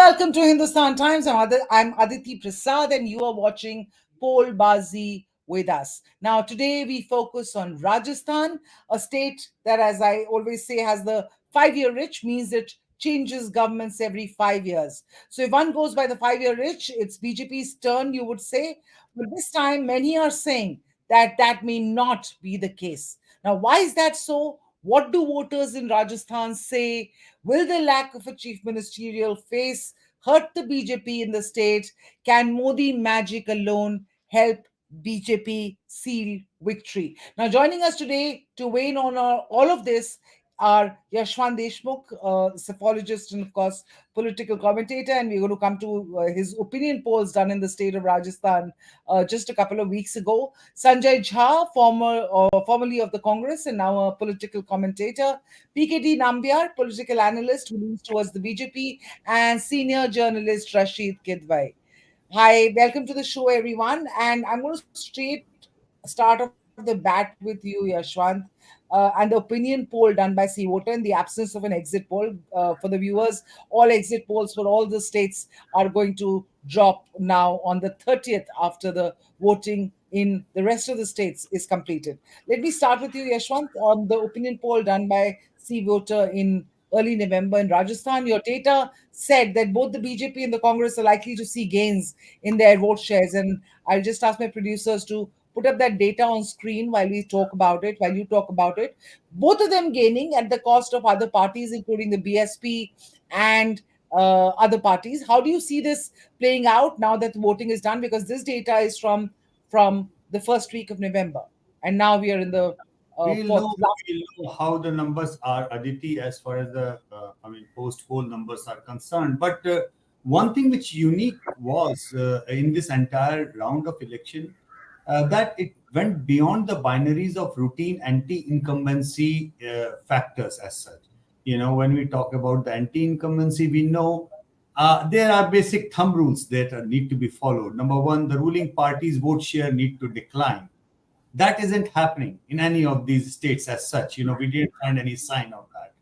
Welcome to Hindustan Times. I'm Aditi Prasad, and you are watching Poll Baazi with us. Now, today we focus on Rajasthan, a state that, as I always say, has the 5-year itch, means it changes governments every 5 years. So, if one goes by the 5-year itch, it's BJP's turn, you would say. But this time, many are saying that that may not be the case. Now, why is that so? What do voters in Rajasthan say? Will the lack of a chief ministerial face hurt the BJP in the state? Can Modi magic alone help BJP seal victory? Now, joining us today to weigh in on all of this are Yashwant Deshmukh, psephologist and, of course, political commentator, and we're going to come to his opinion polls done in the state of Rajasthan just a couple of weeks ago. Sanjay Jha, formerly of the Congress and now a political commentator. PKD Nambiar, political analyst who leans towards the BJP, and senior journalist Rashid Kidwai. Hi, welcome to the show, everyone. And I'm going to straight start off the bat with you, Yashwant. And the opinion poll done by C Voter in the absence of an exit poll. For the viewers, all exit polls for all the states are going to drop now on the 30th after the voting in the rest of the states is completed. Let me start with you, Yashwant, on the opinion poll done by C Voter in early November in Rajasthan. Your data said that both the BJP and the Congress are likely to see gains in their vote shares. And I'll just ask my producers to put up that data on screen while we talk about it, while you talk about it. Both of them gaining at the cost of other parties, including the BSP and other parties. How do you see this playing out now that the voting is done? Because this data is from the first week of November, and now we are in the We'll fourth know, last. we'll know how the numbers are, Aditi, as far as the post-poll numbers are concerned. But one thing which unique was in this entire round of election that it went beyond the binaries of routine anti-incumbency factors as such. You know, when we talk about the anti-incumbency, we know there are basic thumb rules that need to be followed. Number one, the ruling party's vote share need to decline. That isn't happening in any of these states as such. You know, we didn't find any sign of that.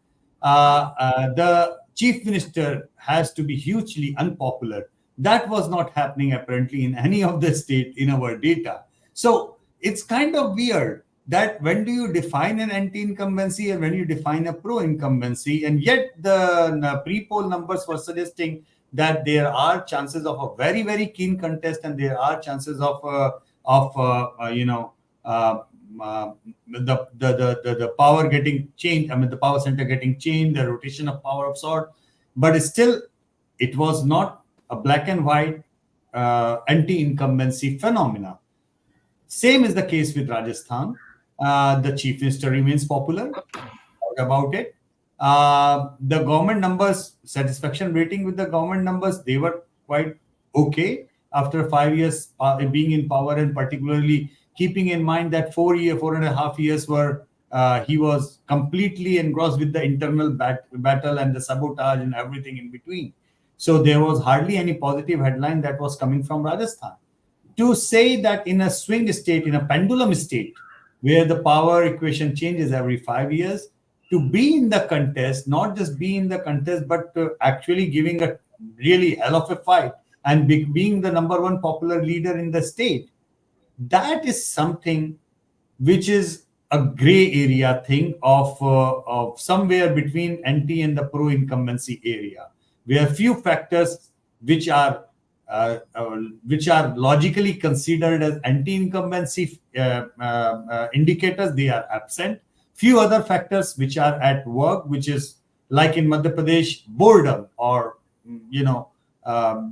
The chief minister has to be hugely unpopular. That was not happening apparently in any of the state in our data. So it's kind of weird that when do you define an anti-incumbency and when you define a pro-incumbency, and yet the pre-poll numbers were suggesting that there are chances of a very, very keen contest, and there are chances of the power getting changed. I mean, the power center getting changed, the rotation of power of sort. But still, it was not a black and white anti-incumbency phenomena. Same is the case with Rajasthan. The chief minister remains popular. What about it? The government numbers, satisfaction rating with the government numbers, they were quite okay after 5 years being in power, and particularly keeping in mind that 4.5 years were he was completely engrossed with the internal battle and the sabotage and everything in between. So there was hardly any positive headline that was coming from Rajasthan. To say that in a swing state, in a pendulum state, where the power equation changes every 5 years, to be in the contest, not just be in the contest, but actually giving a really hell of a fight and being the number one popular leader in the state, that is something which is a gray area thing of somewhere between anti and the pro incumbency area, where few factors which are logically considered as anti-incumbency indicators, they are absent. Few other factors which are at work, which is like in Madhya Pradesh, boredom, or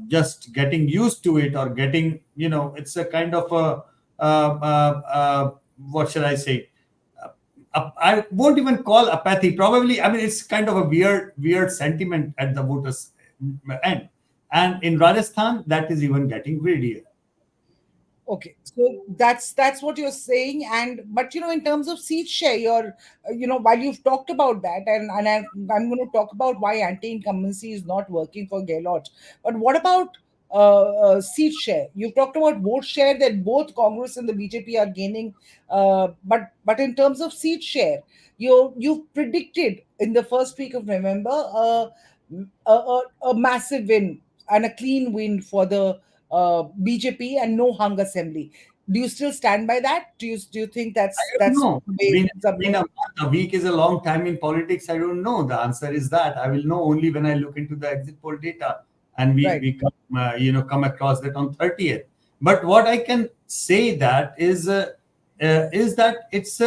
just getting used to it, or getting, it's a kind of what shall I say? I won't even call apathy. Probably, I mean, it's kind of a weird sentiment at the voters' end. And in Rajasthan, that is even getting greedier. Okay, so that's what you're saying, but in terms of seat share, while you've talked about that, and I'm going to talk about why anti-incumbency is not working for Gehlot. But what about seat share? You've talked about vote share, that both Congress and the BJP are gaining, but in terms of seat share, you've predicted in the first week of November a massive win and a clean win for the BJP and no hung assembly. Do you still stand by that? Do you think I don't that's know. the way things are Been a going? month, a week is a long time in politics. I don't know. The answer is that I will know only when I look into the exit poll data, and Right. we come, come across that on 30th. But what I can say that is that it's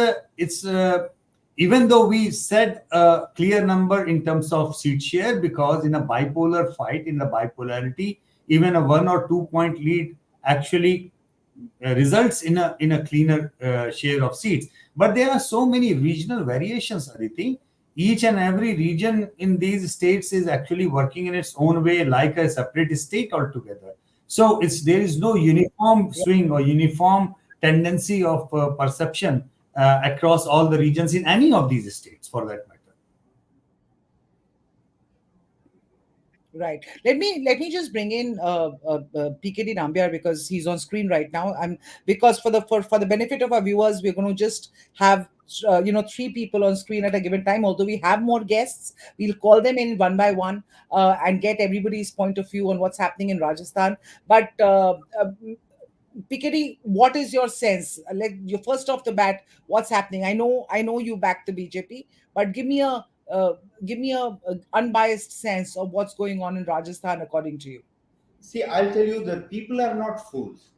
even though we said a clear number in terms of seat share, because in a bipolar fight, in the bipolarity, even a 1 or 2 point lead actually results in a cleaner share of seats. But there are so many regional variations, Aditi. Each and every region in these states is actually working in its own way, like a separate state altogether. So there is no uniform swing or uniform tendency of perception across all the regions in any of these states, for that matter. Right. Let me just bring in PKD Nambiar because he's on screen right now. I'm because for the benefit of our viewers, we're going to just have three people on screen at a given time. Although we have more guests, we'll call them in one by one and get everybody's point of view on what's happening in Rajasthan. But PKD, what is your sense? Like you first off the bat, what's happening? I know you back the BJP, but uh, give me a unbiased sense of what's going on in Rajasthan according to you. See, I'll tell you that people are not fools.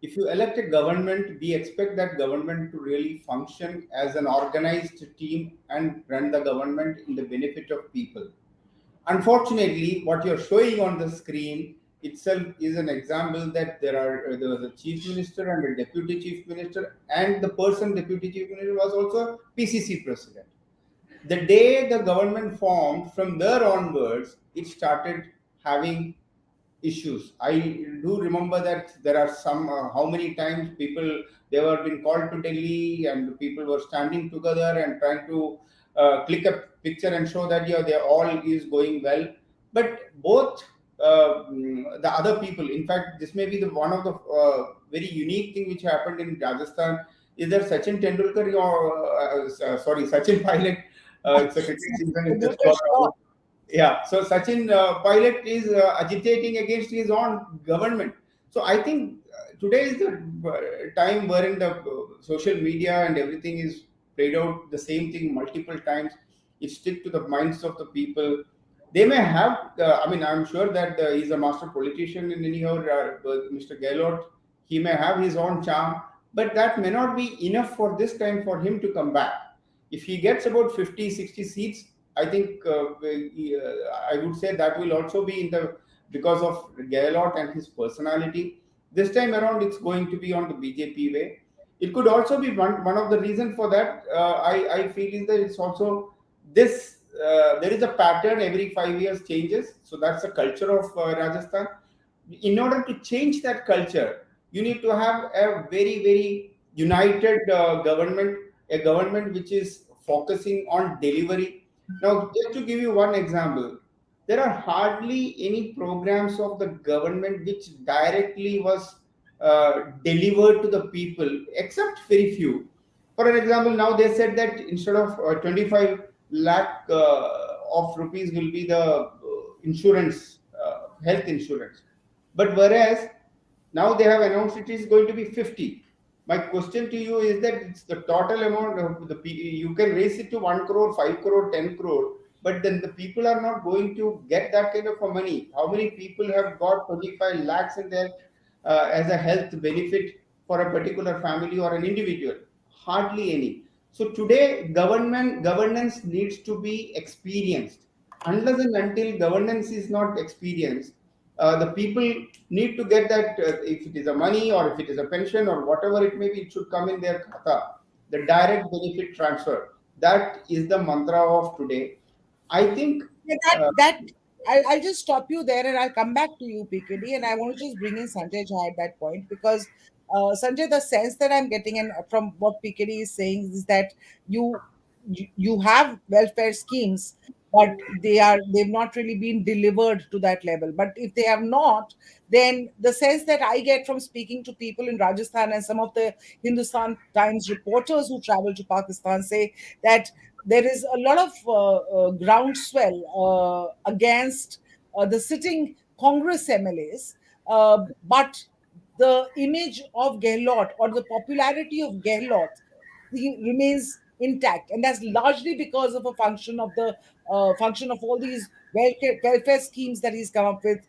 If you elect a government, we expect that government to really function as an organized team and run the government in the benefit of people. Unfortunately, what you're showing on the screen itself is an example that there was a chief minister and a deputy chief minister, and the person deputy chief minister was also PCC president. The day the government formed, from there onwards, it started having issues. I do remember that there are some how many times people they were being called to Delhi and people were standing together and trying to click a picture and show that yeah they all is going well. But both the other people, in fact, this may be the one of the very unique thing which happened in Rajasthan is that Sachin Tendulkar or sorry Sachin Pilot. It's a cricket season. It just got Sure. out. Yeah, so Sachin Pilot is agitating against his own government. So I think today is the time wherein the social media and everything is played out the same thing multiple times. It stick to the minds of the people. They may have, I mean, I'm sure that he's a master politician in anyhow, Mr. Gehlot. He may have his own charm, but that may not be enough for this time for him to come back. If he gets about 50, 60 seats, I think I would say that will also be in the because of Gehlot and his personality. This time around, it's going to be on the BJP way. It could also be one of the reasons for that. I feel is that it's also this. There is a pattern every 5 years changes. So that's the culture of Rajasthan. In order to change that culture, you need to have a very united government, a government which is focusing on delivery. Now, just to give you one example, there are hardly any programs of the government which directly was delivered to the people, except very few. For an example, now they said that instead of 25 lakh of rupees will be the insurance, health insurance. But whereas now they have announced it is going to be 50. My question to you is that it's the total amount of you can raise it to 1 crore, 5 crore, 10 crore, but then the people are not going to get that kind of a money. How many people have got 25 lakhs in their as a health benefit for a particular family or an individual? Hardly any. So today, governance needs to be experienced. Unless and until governance is not experienced, the people need to get that if it is a money or if it is a pension or whatever it may be, it should come in their khata. The direct benefit transfer. That is the mantra of today. I think. Yeah, Uh, that I'll just stop you there and I'll come back to you, PKD. And I want to just bring in Sanjay Jha at that point because Sanjay, the sense that I'm getting and from what PKD is saying is that you you have welfare schemes, but they've not really been delivered to that level. But if they have not, then the sense that I get from speaking to people in Rajasthan and some of the Hindustan Times reporters who travel to Pakistan say that there is a lot of groundswell against the sitting Congress MLAs, but the image of Gehlot or the popularity of Gehlot remains intact, and that's largely because of a function of all these welfare schemes that he's come up with.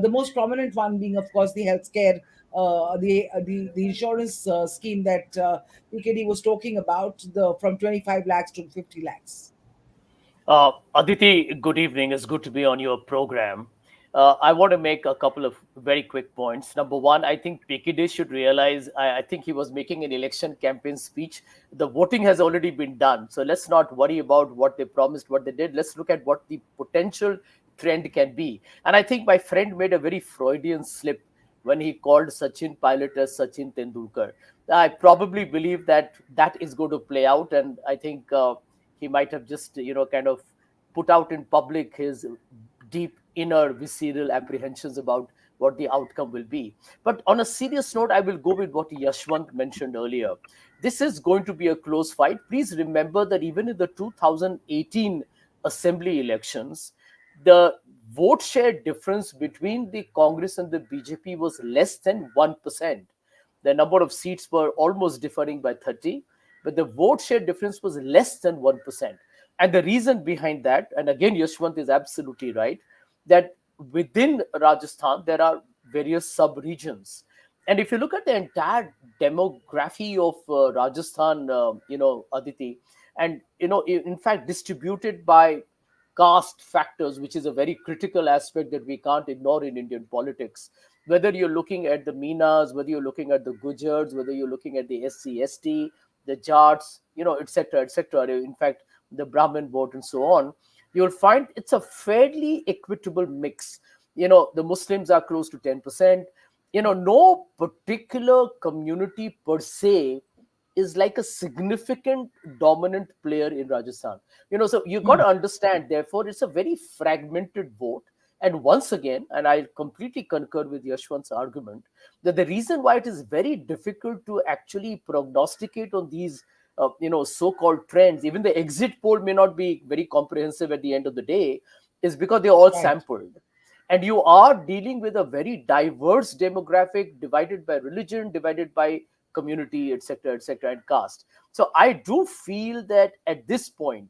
The most prominent one being, of course, the healthcare, the insurance scheme that PKD was talking about, the from 25 lakhs to 50 lakhs. Aditi, good evening. It's good to be on your program. I want to make a couple of very quick points. Number one, I think PKD should realize, I think he was making an election campaign speech. The voting has already been done. So let's not worry about what they promised, what they did. Let's look at what the potential trend can be. And I think my friend made a very Freudian slip when he called Sachin Pilot as Sachin Tendulkar. I probably believe that that is going to play out. And I think he might have just kind of put out in public his deep inner visceral apprehensions about what the outcome will be. But on a serious note, I will go with what Yashwant mentioned earlier. This is going to be a close fight. Please remember that even in the 2018 assembly elections, the vote share difference between the Congress and the BJP was less than 1%. The number of seats were almost differing by 30, but the vote share difference was less than 1%. And the reason behind that, and again, Yashwant is absolutely right, that within Rajasthan, there are various sub-regions. And if you look at the entire demography of Rajasthan, Aditi, and, in fact, distributed by caste factors, which is a very critical aspect that we can't ignore in Indian politics. Whether you're looking at the Meenas, whether you're looking at the Gujars, whether you're looking at the SC, ST, the Jats, etc., etc. In fact, the Brahmin vote and so on, you'll find it's a fairly equitable mix. The Muslims are close to 10%. No particular community per se is like a significant dominant player in Rajasthan. So you got to understand, therefore, it's a very fragmented vote. And once again, and I completely concur with Yashwant's argument, that the reason why it is very difficult to actually prognosticate on these, so-called trends, even the exit poll may not be very comprehensive at the end of the day, is because they're all Right. sampled. And you are dealing with a very diverse demographic, divided by religion, divided by community, etc., and caste. So I do feel that at this point,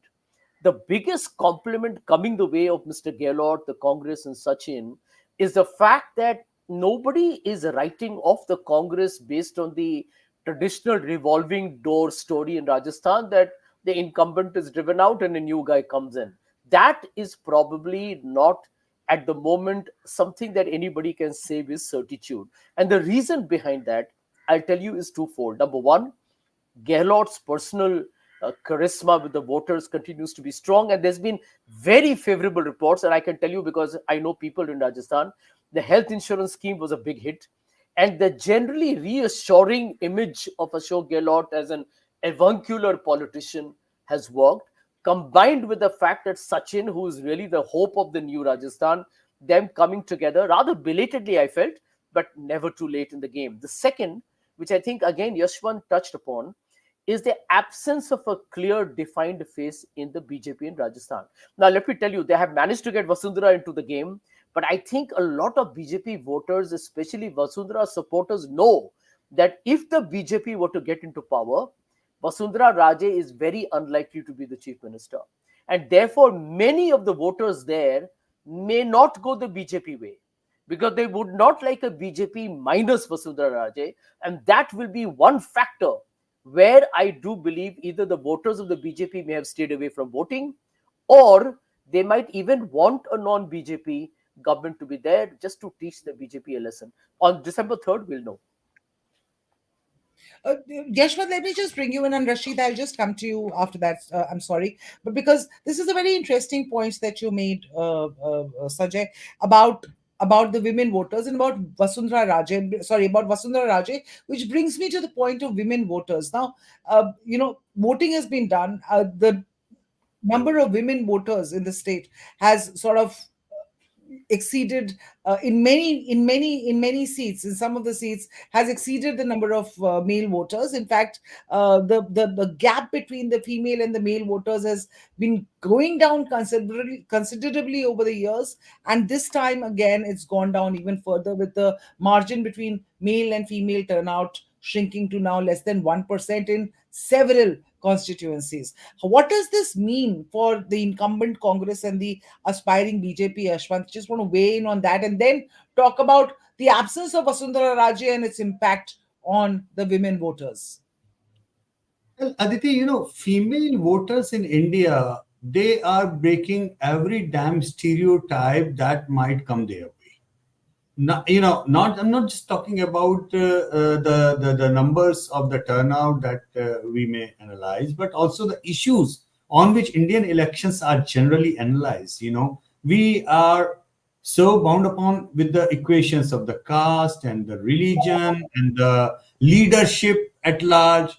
the biggest compliment coming the way of Mr. Gehlot, the Congress, and Sachin is the fact that nobody is writing off the Congress based on the traditional revolving door story in Rajasthan that the incumbent is driven out and a new guy comes in. That is probably not at the moment something that anybody can say with certitude. And the reason behind that, I'll tell you, is twofold. Number one, Gehlot's personal charisma with the voters continues to be strong, and there's been very favorable reports. And I can tell you, because I know people in Rajasthan, the health insurance scheme was a big hit, and the generally reassuring image of Ashok Gehlot as an avuncular politician has worked, combined with the fact that Sachin, who is really the hope of the new Rajasthan, them coming together rather belatedly, I felt, but never too late in the game. The second, which I think again Yashwant touched upon, is the absence of a clear defined face in the BJP in Rajasthan. Now, let me tell you, they have managed to get Vasundhara into the game, but I think a lot of BJP voters, especially Vasundhara supporters, know that if the BJP were to get into power, Vasundhara Raje is very unlikely to be the chief minister. And therefore, many of the voters there may not go the BJP way, because they would not like a BJP minus Vasundhara Raje. And that will be one factor where I do believe either the voters of the BJP may have stayed away from voting, or they might even want a non-BJP government to be there just to teach the BJP a lesson. On December 3rd, we'll know. Yashwant, let me just bring you in, and Rashid, I'll just come to you after that. I'm sorry, but because this is a very interesting point that you made, Sajay, about the women voters and about Vasundhara Raje. Sorry, about Vasundhara Raje, which brings me to the point of women voters. Now, voting has been done. The number of women voters in the state has sort of exceeded in many seats, in some of the seats, has exceeded the number of male voters. In fact, the gap between the female and the male voters has been going down considerably over the years, and this time again it's gone down even further, with the margin between male and female turnout shrinking to now less than 1% in several constituencies. What does this mean for the incumbent Congress and the aspiring BJP, Ashwant? Just want to weigh in on that and then talk about the absence of Vasundhara Raje and its impact on the women voters. Well, Aditi, female voters in India, they are breaking every damn stereotype that might come their way. I'm not just talking about the numbers of the turnout that we may analyze, but also the issues on which Indian elections are generally analyzed. We are so bound upon with the equations of the caste and the religion and the leadership at large.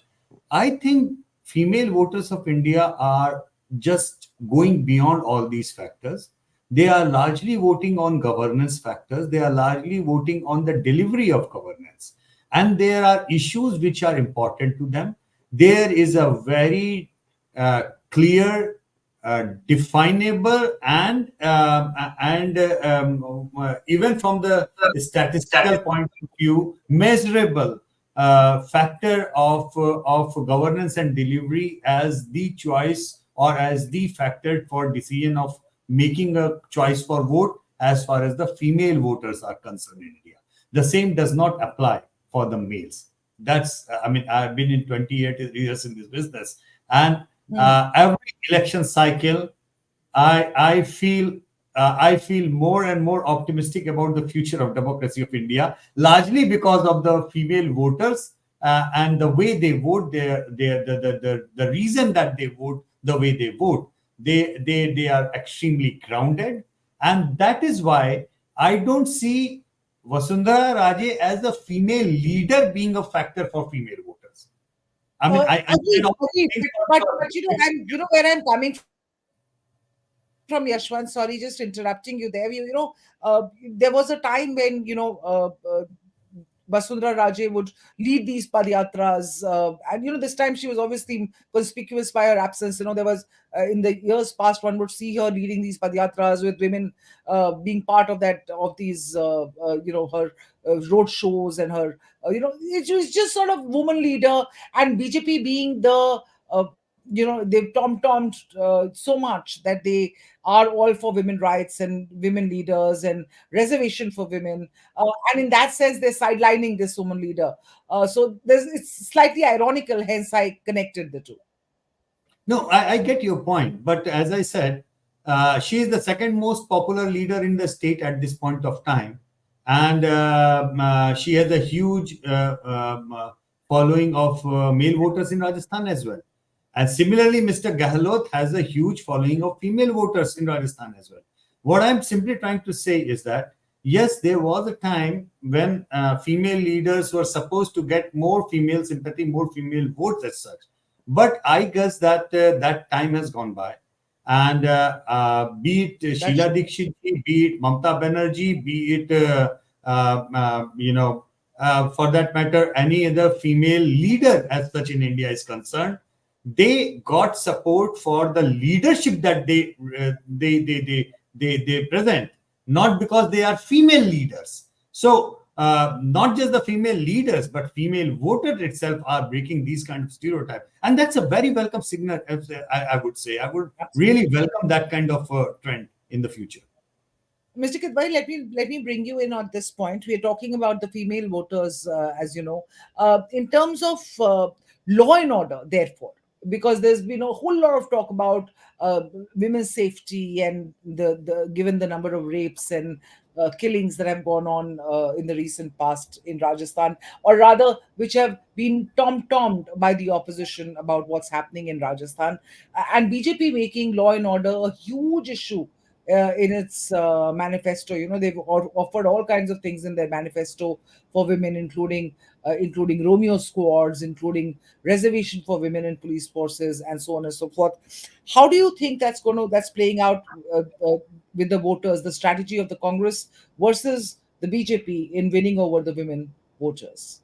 I think female voters of India are just going beyond all these factors. They are largely voting on governance factors. They are largely voting on the delivery of governance. And there are issues which are important to them. There is a very clear, definable, and even from the statistical point of view, measurable factor of governance and delivery as the choice or as the factor for decision of making a choice for vote as far as the female voters are concerned in India. The same does not apply for the males. I've been in 28 years in this business, and every election cycle, I feel more and more optimistic about the future of democracy of India, largely because of the female voters and the way they vote, the reason that they vote the way they vote. They are extremely grounded, and that is why I don't see Vasundhara Raje as a female leader being a factor for female voters. Agreed. But where I'm coming from, Yashwant. Sorry, just interrupting you there. There was a time when Vasundhara Raje would lead these padyatras, and this time she was obviously conspicuous by her absence. There was in the years past, one would see her leading these padyatras with women being part of these her road shows, and her it was just sort of woman leader, and BJP being the they've tom-tommed so much that they are all for women rights and women leaders and reservation for women. And in that sense, they're sidelining this woman leader. So it's slightly ironical, hence I connected the two. No, I get your point. But as I said, she is the second most popular leader in the state at this point of time. And she has a huge following of male voters in Rajasthan as well. And similarly, Mr. Gehlot has a huge following of female voters in Rajasthan as well. What I'm simply trying to say is that, yes, there was a time when female leaders were supposed to get more female sympathy, more female votes as such. But I guess that that time has gone by. And be it Sheila Dikshit, be it Mamta Banerjee, be it, for that matter, any other female leader as such in India is concerned, they got support for the leadership that they present, not because they are female leaders. So not just the female leaders, but female voters itself are breaking these kind of stereotypes, and that's a very welcome signal. I would say I would really welcome that kind of trend in the future. Mr. Kidwai, let me bring you in on this point. We are talking about the female voters, as you know, in terms of law and order. Therefore, because there's been a whole lot of talk about women's safety and the given the number of rapes and killings that have gone on in the recent past in Rajasthan, or rather, which have been tom-tommed by the opposition about what's happening in Rajasthan, and BJP making law and order a huge issue in its manifesto. They've offered all kinds of things in their manifesto for women, including Romeo squads, including reservation for women in police forces, and so on and so forth. How do you think that's playing out with the voters? The strategy of the Congress versus the BJP in winning over the women voters.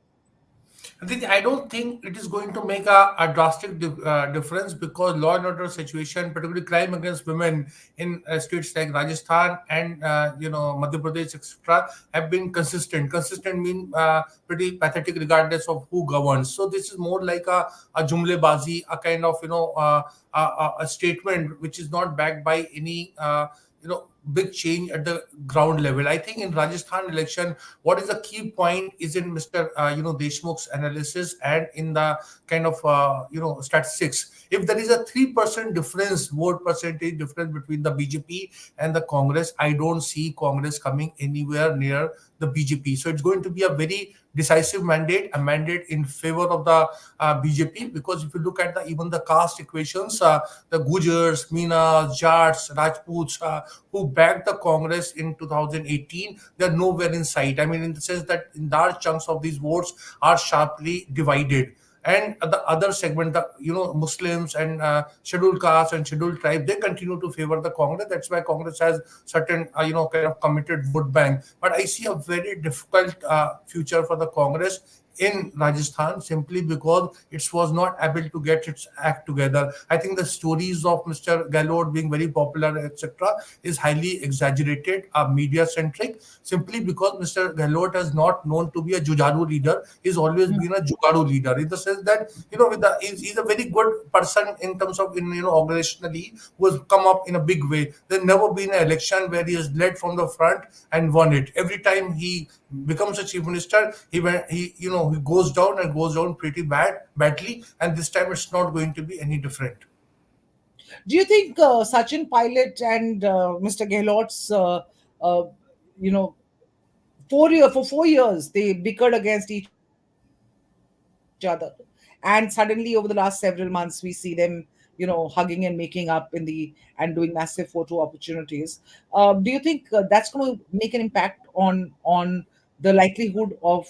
I don't think it is going to make a drastic difference because law and order situation, particularly crime against women in states like Rajasthan and Madhya Pradesh, etc., have been consistent. Consistent mean pretty pathetic regardless of who governs. So this is more like a jumle bazi, a kind of a statement which is not backed by any big change at the ground level. I think in Rajasthan election, what is the key point is in Mr. Deshmukh's analysis and in the kind of statistics. If there is a 3% difference, vote percentage difference between the BJP and the Congress, I don't see Congress coming anywhere near the BJP. So it's going to be a very decisive mandate, a mandate in favor of the BJP, because if you look at even the caste equations, the Gujars, Minas, Jats, Rajputs, who backed the Congress in 2018, they're nowhere in sight. I mean, in the sense that large chunks of these votes are sharply divided. And the other segment, the Muslims and scheduled castes and scheduled tribes, they continue to favor the Congress. That's why Congress has certain kind of committed vote bank. But I see a very difficult future for the Congress in Rajasthan simply because it was not able to get its act together. I think the stories of Mr. Gehlot being very popular, etc., is highly exaggerated, media centric, simply because Mr. Gehlot has not known to be a Jujaru leader. He's always been a Jugaru leader in the sense that he's a very good person in terms of organizationally, who has come up in a big way. There's never been an election where he has led from the front and won it. Every time he becomes a chief minister, he goes down and goes down pretty badly, and this time it's not going to be any different. Do you think Sachin Pilot and Mr. Gehlot's, you know, for 4 years they bickered against each other, and suddenly over the last several months we see them, hugging and making up and doing massive photo opportunities? Do you think that's going to make an impact on the likelihood of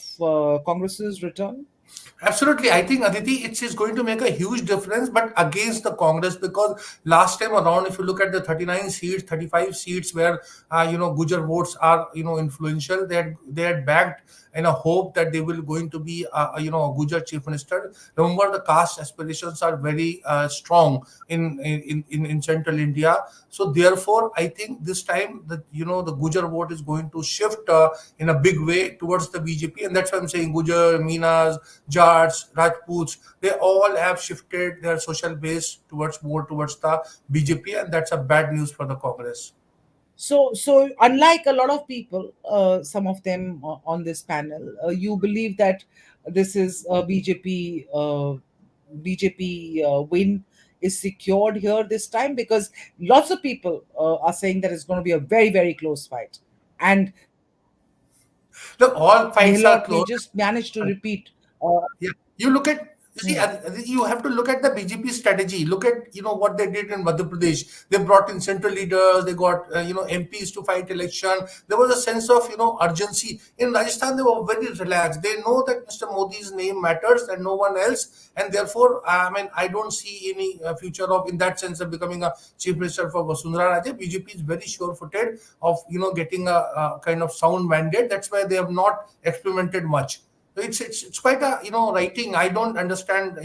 Congress's return? Absolutely. I think, Aditi, it is going to make a huge difference, but against the Congress, because last time around, if you look at the 39 seats, 35 seats where, Gujar votes are, influential, they had backed in a hope that they will going to be, a Gujar chief minister. Remember, the caste aspirations are very strong in central India. So therefore, I think this time that, the Gujar vote is going to shift in a big way towards the BJP. And that's why I'm saying Gujar, Minas, Jats, Rajputs, they all have shifted their social base more towards the BJP, and that's a bad news for the Congress. So unlike a lot of people, some of them on this panel, you believe that this is a BJP win is secured here this time, because lots of people are saying that it's going to be a very, very close fight, and Look, all fights are Gehlot may close. just manage to repeat. Yeah, you look at. You see, Hmm. you have to look at the BJP strategy. Look at what they did in Madhya Pradesh. They brought in central leaders. They got MPs to fight election. There was a sense of urgency. In Rajasthan, they were very relaxed. They know that Mr. Modi's name matters and no one else, and therefore, I don't see any future of, in that sense, of becoming a chief minister for Vasundhara Raje. BJP is very sure-footed of getting a kind of sound mandate. That's why they have not experimented much. So it's quite a writing. I don't understand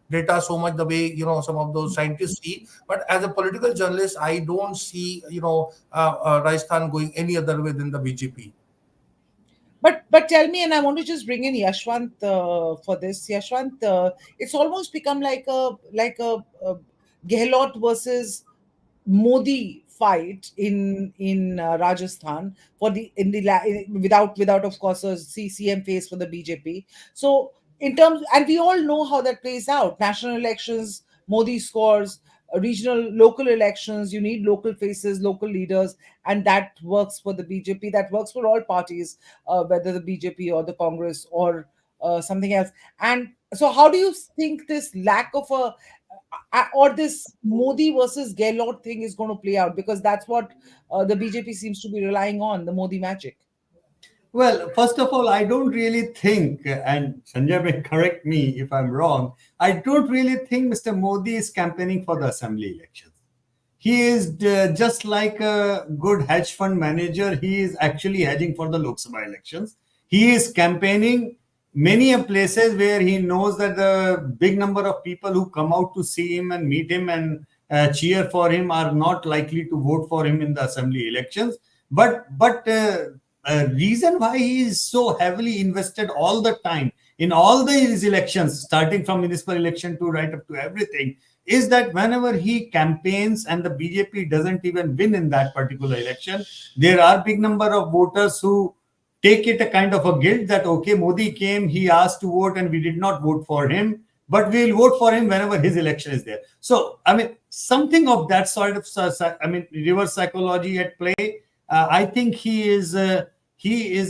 data so much the way some of those scientists see. But as a political journalist, I don't see Rajasthan going any other way than the BJP. But tell me, and I want to just bring in Yashwant for this. Yashwant, it's almost become like a Gehlot versus Modi fight in Rajasthan for the in the la- in- without of course a CCM face for the BJP. So in terms, and we all know how that plays out. National elections, Modi scores. Regional, local elections, you need local faces, local leaders, and that works for the BJP. That works for all parties, whether the BJP or the Congress or something else. And so, how do you think this lack of a or this Modi versus Gehlot thing is going to play out, because that's what the BJP seems to be relying on, the Modi magic. Well, first of all, I don't really think, and Sanjay may correct me if I'm wrong, I don't really think Mr. Modi is campaigning for the assembly elections. He is just like a good hedge fund manager. He is actually hedging for the Lok Sabha elections. He is campaigning many a places where he knows that the big number of people who come out to see him and meet him and cheer for him are not likely to vote for him in the assembly elections. But reason why he is so heavily invested all the time in all these elections, starting from municipal election to right up to everything, is that whenever he campaigns and the BJP doesn't even win in that particular election, there are big number of voters who take it a kind of a guilt that, okay, Modi came, he asked to vote and we did not vote for him, but we'll vote for him whenever his election is there. So, I mean, something of that sort of, reverse psychology at play. I think he is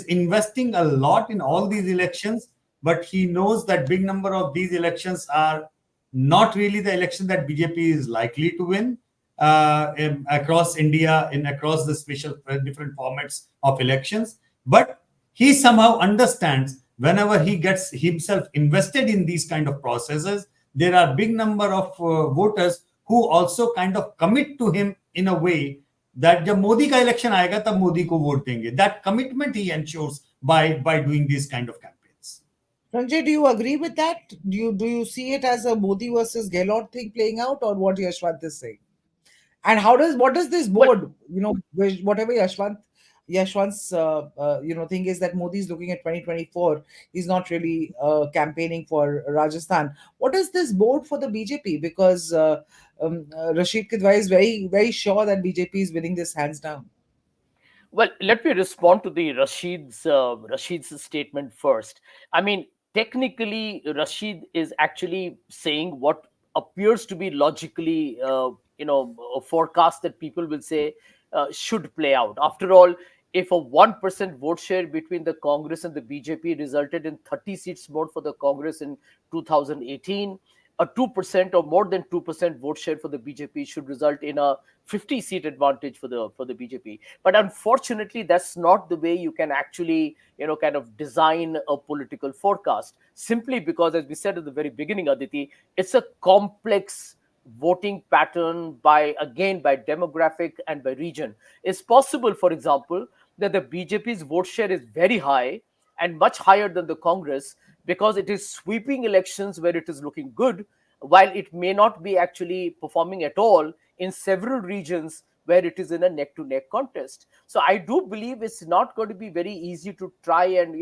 investing a lot in all these elections, but he knows that big number of these elections are not really the election that BJP is likely to win across India, in across the special different formats of elections. But he somehow understands whenever he gets himself invested in these kind of processes, there are big number of voters who also kind of commit to him in a way that जब मोदी का election आएगा तब मोदी को vote देंगे. That commitment he ensures by doing these kind of campaigns. Sanjay, do you agree with that? Do you see it as a Modi versus Gehlot thing playing out, or what Yashwant is saying? And what does this Well, board, whatever Yashwant's thing is that Modi is looking at 2024. He's not really campaigning for Rajasthan. What is this board for the BJP? Because Rashid Kidwai is very, very sure that BJP is winning this hands down. Well, let me respond to the Rashid's statement first. I mean, technically, Rashid is actually saying what appears to be logically, a forecast that people will say should play out. After all, if a 1% vote share between the Congress and the BJP resulted in 30 seats more for the Congress in 2018, a 2% or more than 2% vote share for the BJP should result in a 50-seat advantage for the BJP. But unfortunately, that's not the way you can actually, kind of design a political forecast. Simply because, as we said at the very beginning, Aditi, it's a complex voting pattern by demographic and by region. It's possible, for example, that the BJP's vote share is very high and much higher than the Congress because it is sweeping elections where it is looking good, while it may not be actually performing at all in several regions where it is in a neck-to-neck contest. So I do believe it's not going to be very easy to try and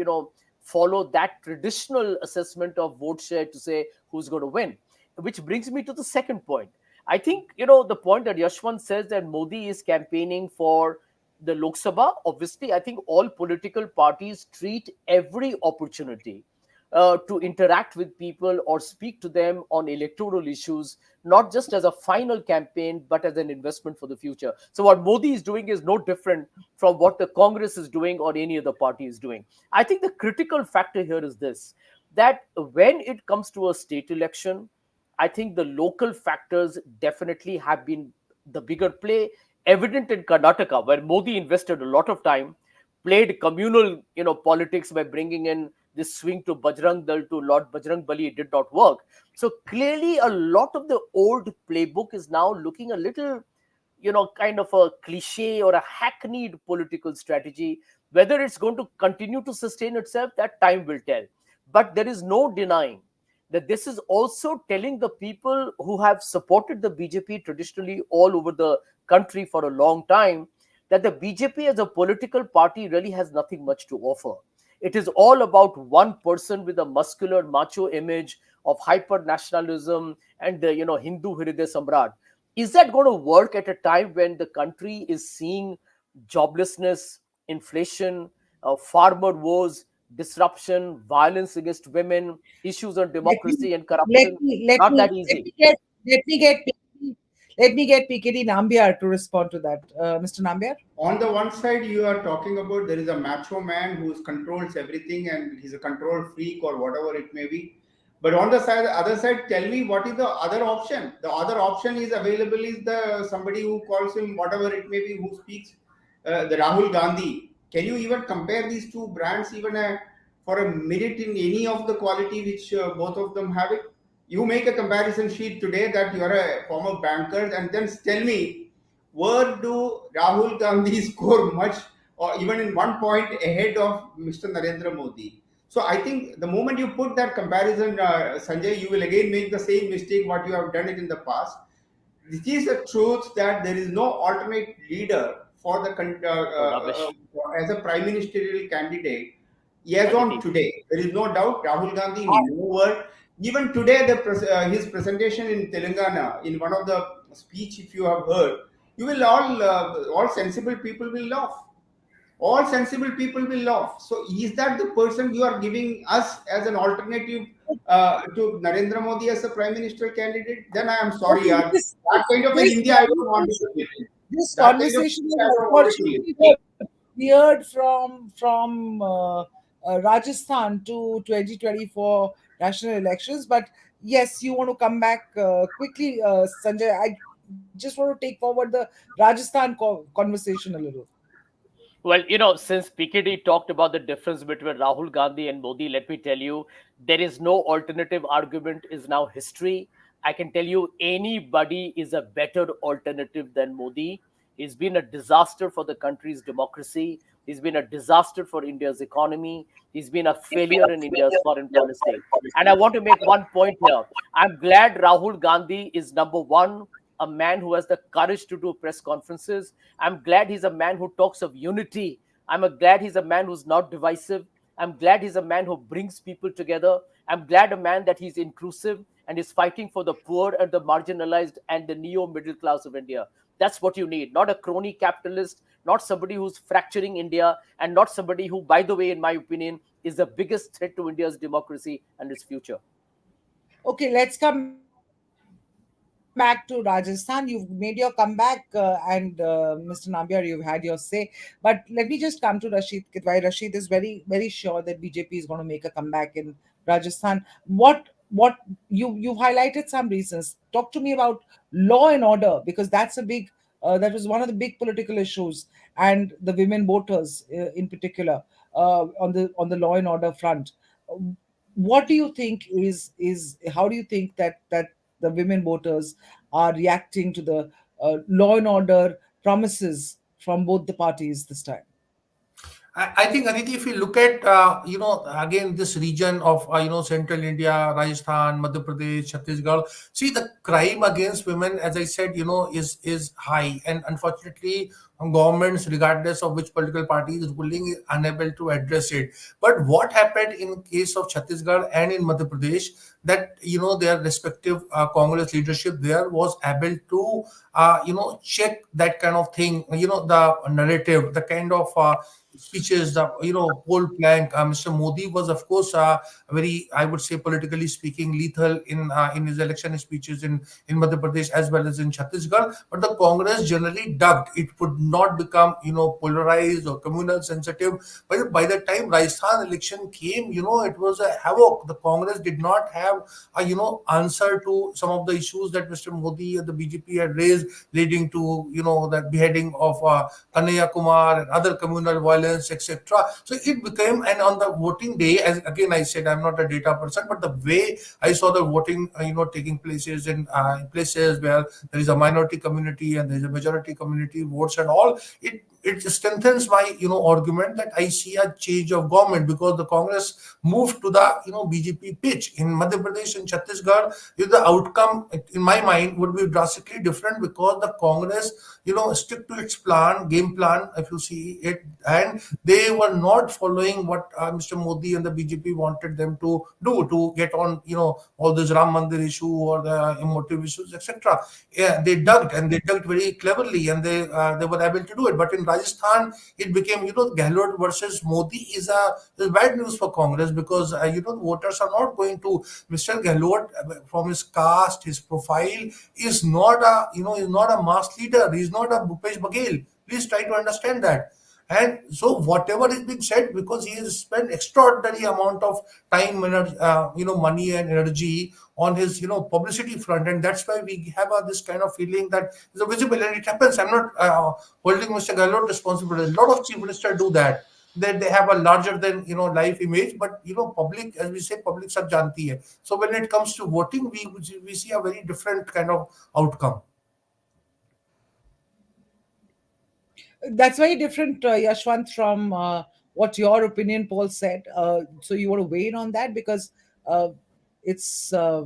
follow that traditional assessment of vote share to say who's going to win. Which brings me to the second point. I think the point that Yashwant says that Modi is campaigning for the Lok Sabha. Obviously, I think all political parties treat every opportunity to interact with people or speak to them on electoral issues, not just as a final campaign, but as an investment for the future. So what Modi is doing is no different from what the Congress is doing or any other party is doing. I think the critical factor here is this, that when it comes to a state election, I think the local factors definitely have been the bigger play, evident in Karnataka, where Modi invested a lot of time, played communal, politics by bringing in this swing to Bajrang Dal to Lord Bajrang Bali. It did not work. So clearly, a lot of the old playbook is now looking a little, kind of a cliche or a hackneyed political strategy. Whether it's going to continue to sustain itself, that time will tell. But there is no denying that this is also telling the people who have supported the BJP traditionally all over the country for a long time that the BJP as a political party really has nothing much to offer. It is all about one person with a muscular macho image of hyper nationalism and the Hindu Hriday Samrat. Is that going to work at a time when the country is seeing joblessness, inflation, farmer wars, disruption, violence against women, issues on democracy and corruption? Not that easy. Let me get PKD Nambiar to respond to that. Mr. Nambiar? On the one side, you are talking about there is a macho man who controls everything and he's a control freak or whatever it may be. But on the other side, tell me what is the other option? The other option is available is the somebody who calls him whatever it may be, who speaks the Rahul Gandhi. Can you even compare these two brands even for a minute in any of the quality which both of them have it? You make a comparison sheet today that you are a former banker, and then tell me where do Rahul Gandhi score much or even in 1 point ahead of Mr. Narendra Modi? So I think the moment you put that comparison, Sanjay, you will again make the same mistake what you have done it in the past. This is the truth that there is no alternate leader for the Rubbish. as a prime ministerial candidate. Yes, on today, there is no doubt Rahul Gandhi nowhere. Even today, his presentation in Telangana, in one of the speech, if you have heard, you will all sensible people will laugh. All sensible people will laugh. So, is that the person you are giving us as an alternative to Narendra Modi as a prime minister candidate? Then I am sorry, Okay, that kind of an this India I don't want to live in. this That kind of conversation India I is don't want to live in. unfortunately veered from Rajasthan to 2024 national elections. But yes, you want to come back quickly, Sanjay. I just want to take forward the Rajasthan conversation a little. Well, since PKD talked about the difference between Rahul Gandhi and Modi, let me tell you, there is no alternative argument is now history. I can tell you anybody is a better alternative than Modi. He's been a disaster for the country's democracy. He's been a disaster for India's economy. He's been a failure in India's foreign policy. And I want to make one point here. I'm glad Rahul Gandhi is number one, a man who has the courage to do press conferences. I'm glad he's a man who talks of unity. Glad he's a man who's not divisive. I'm glad he's a man who brings people together. I'm glad a man that he's inclusive and is fighting for the poor and the marginalized and the neo middle class of India. That's what you need, not a crony capitalist, not somebody who's fracturing India, and not somebody who, by the way, in my opinion, is the biggest threat to India's democracy and its future. Okay, let's come back to Rajasthan. You've made your comeback, and Mr. Nambiar, you've had your say. But let me just come to Rashid Kitwai. Rashid is very, very sure that BJP is going to make a comeback in Rajasthan. What you've highlighted some reasons. Talk to me about law and order, because that's a big that was one of the big political issues, and the women voters in particular on the law and order front. What do you think is how do you think that the women voters are reacting to the law and order promises from both the parties this time? I think, Aditi, if you look at, again, this region of, central India, Rajasthan, Madhya Pradesh, Chhattisgarh, see, the crime against women, as I said, is high. And unfortunately, governments, regardless of which political party is ruling, is unable to address it. But what happened in case of Chhattisgarh and in Madhya Pradesh, that, their respective Congress leadership there was able to, check that kind of thing, the narrative, the kind of speeches, the poll plank. Mr. Modi was, of course, very, I would say, politically speaking, lethal in his election speeches in Madhya Pradesh as well as in Chhattisgarh. But the Congress generally ducked. It would not become polarized or communal sensitive. But by the time Rajasthan election came, it was a havoc. The Congress did not have a answer to some of the issues that Mr. Modi and the BJP had raised, leading to the beheading of Kanhaiya Kumar and other communal violence, etc. So it became, and on the voting day, as again I said, I'm not a data person, but the way I saw the voting, taking places in places where there is a minority community and there is a majority community votes and all, it strengthens my argument that I see a change of government, because the Congress moved to the BJP pitch in Madhya Pradesh and Chhattisgarh. The outcome, in my mind, would be drastically different, because the Congress stick to its game plan, if you see it, and they were not following what Mr. Modi and the BJP wanted them to do to get on all this Ram Mandir issue or the emotive issues, etc. Yeah, they dug very cleverly, and they were able to do it. But in Rajasthan, it became Gehlot versus Modi is bad news for Congress, because voters are not going to Mr. Gehlot from his caste, his profile is not a is not a mass leader. He is not a Bhupesh Baghel. Please try to understand that. And so whatever is being said, because he has spent extraordinary amount of time, money and energy on his, publicity front, and that's why we have this kind of feeling that it's a visible, and it happens. I'm not holding Mr. Gehlot responsible. A lot of chief ministers do that. They have a larger than life image, but public, as we say, public sab janti hai. So when it comes to voting, we see a very different kind of outcome. That's very different, Yashwant, from what your opinion poll said. So you want to weigh in on that, because uh, it's uh,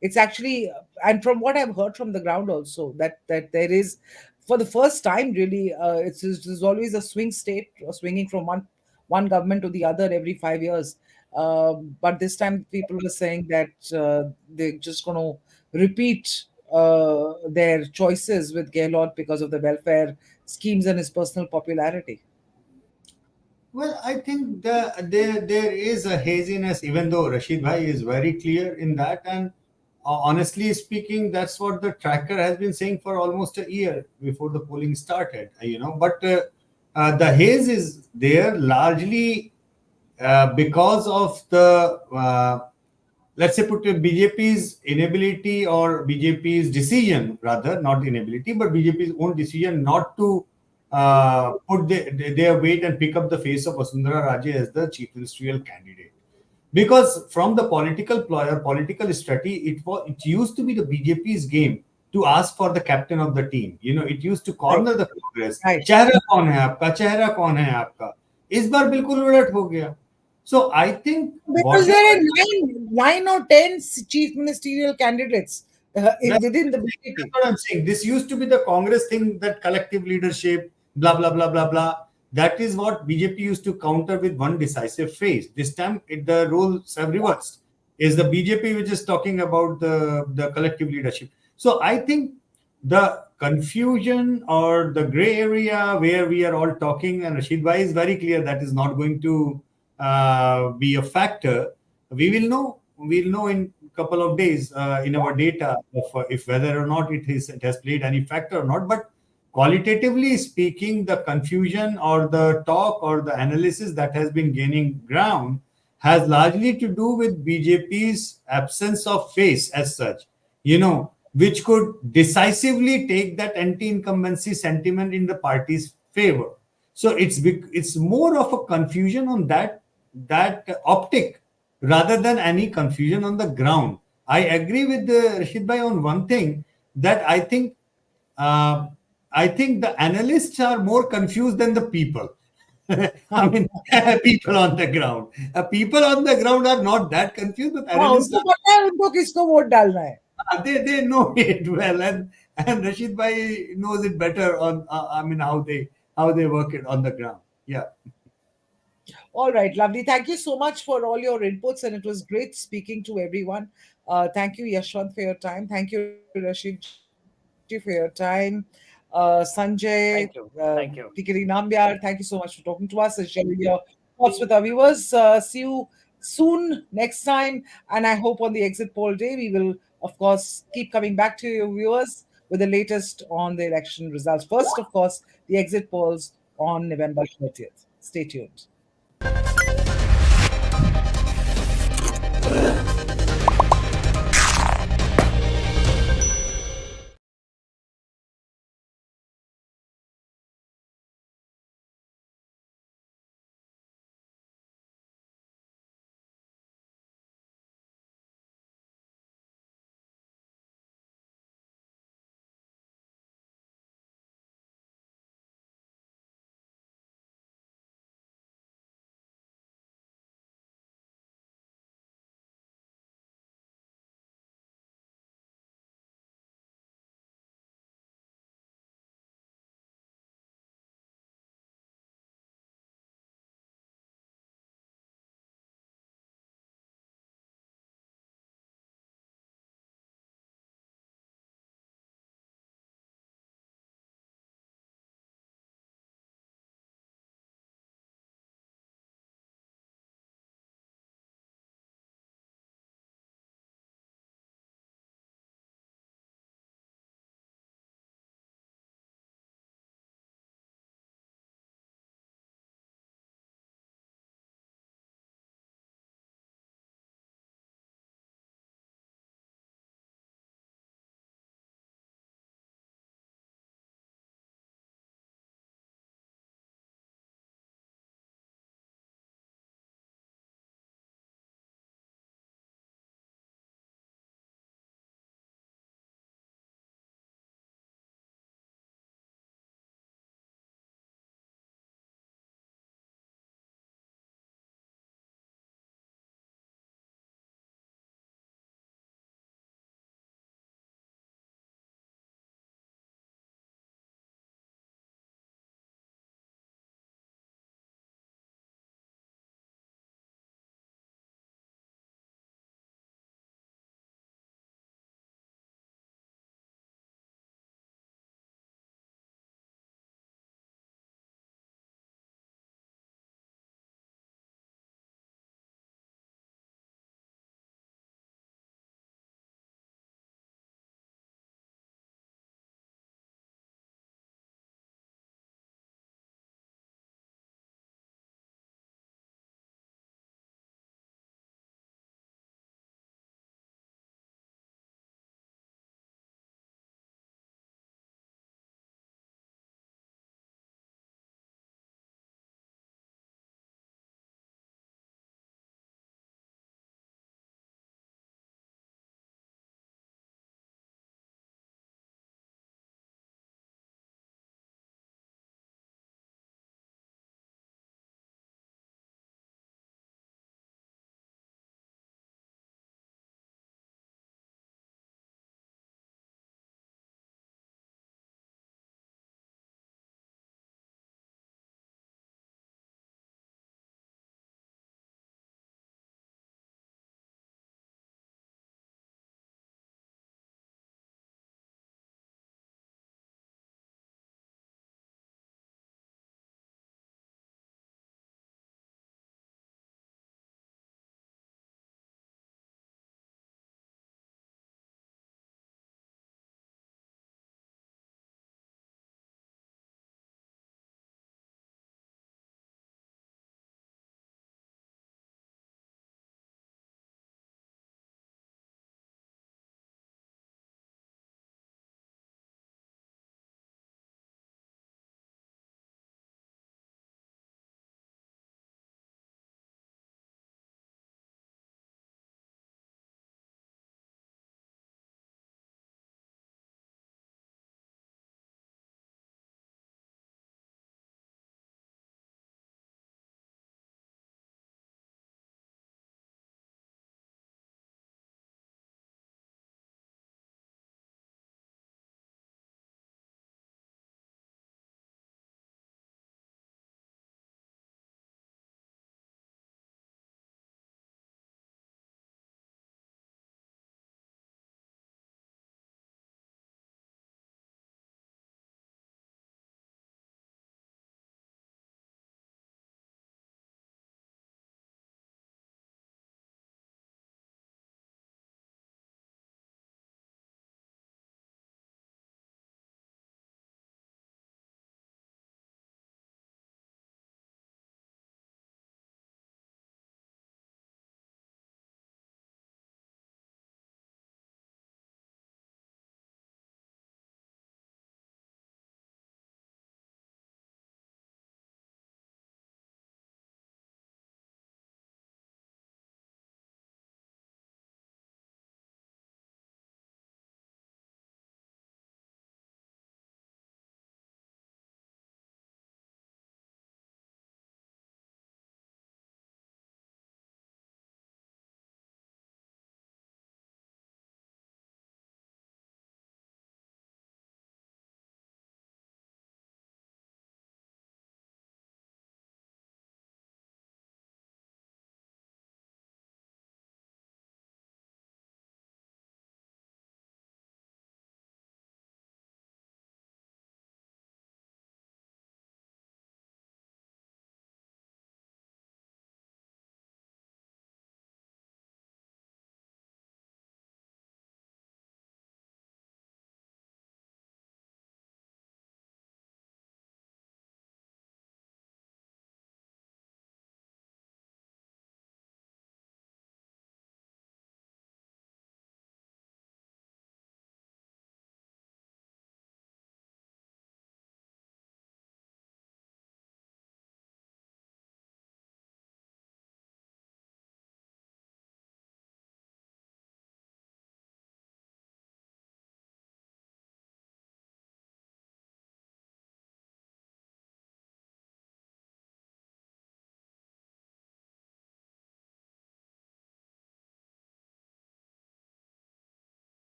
it's actually, and from what I've heard from the ground also, that there is, for the first time, really, it's always a swing state, swinging from one government to the other every 5 years. But this time, people were saying that they're just going to repeat their choices with Gehlot because of the welfare schemes and his personal popularity. Well, I think there is a haziness, even though Rashid Bhai is very clear in that. And honestly speaking, that's what the tracker has been saying for almost a year before the polling started, But the haze is there largely because of the, let's say, put BJP's inability, or BJP's decision, rather, not inability, but BJP's own decision not to put their weight and pick up the face of Vasundhara Raje as the chief ministerial candidate. Because from the political ploy or political strategy, it used to be the BJP's game to ask for the captain of the team. It used to Right, corner the Congress. right. चेहरा कौन है आपका, चेहरा कौन है आपका. इस बार बिल्कुल उलट हो गया. So I think Because there whatever. are nine or ten chief ministerial candidates That's within the that's BJP. what I'm saying. This used to be the Congress thing, that collective leadership, blah, blah, blah, blah, blah. That is what BJP used to counter with one decisive phrase. This time, the roles have reversed. Is the BJP which is talking about the collective leadership. So I think the confusion or the gray area where we are all talking, and Rashid Bhai is very clear that is not going to be a factor. We'll know in a couple of days in our data of if whether or not it has played any factor or not. But qualitatively speaking, the confusion or the talk or the analysis that has been gaining ground has largely to do with BJP's absence of face as such, which could decisively take that anti-incumbency sentiment in the party's favor. So it's more of a confusion on that optic rather than any confusion on the ground. I agree with Rashid Bhai on one thing, that uh, I think the analysts are more confused than the people. I mean, people on the ground. People on the ground are not that confused, but हाँ, analysts उनको पता है उनको किसको vote डालना है. they know it well, and Rashid Bhai knows it better on how they work it on the ground. Yeah. All right, lovely. Thank you so much for all your inputs, and it was great speaking to everyone. Thank you, Yashwant, for your time. Thank you, Rashid ji, for your time. Sanjay, Thank you. Thank you. Tikiri Nambyar, thank you so much for talking to us and sharing your thoughts with our viewers. See you soon next time, and I hope on the exit poll day we will, of course, keep coming back to your viewers with the latest on the election results. First, of course, the exit polls on November 30th. Stay tuned.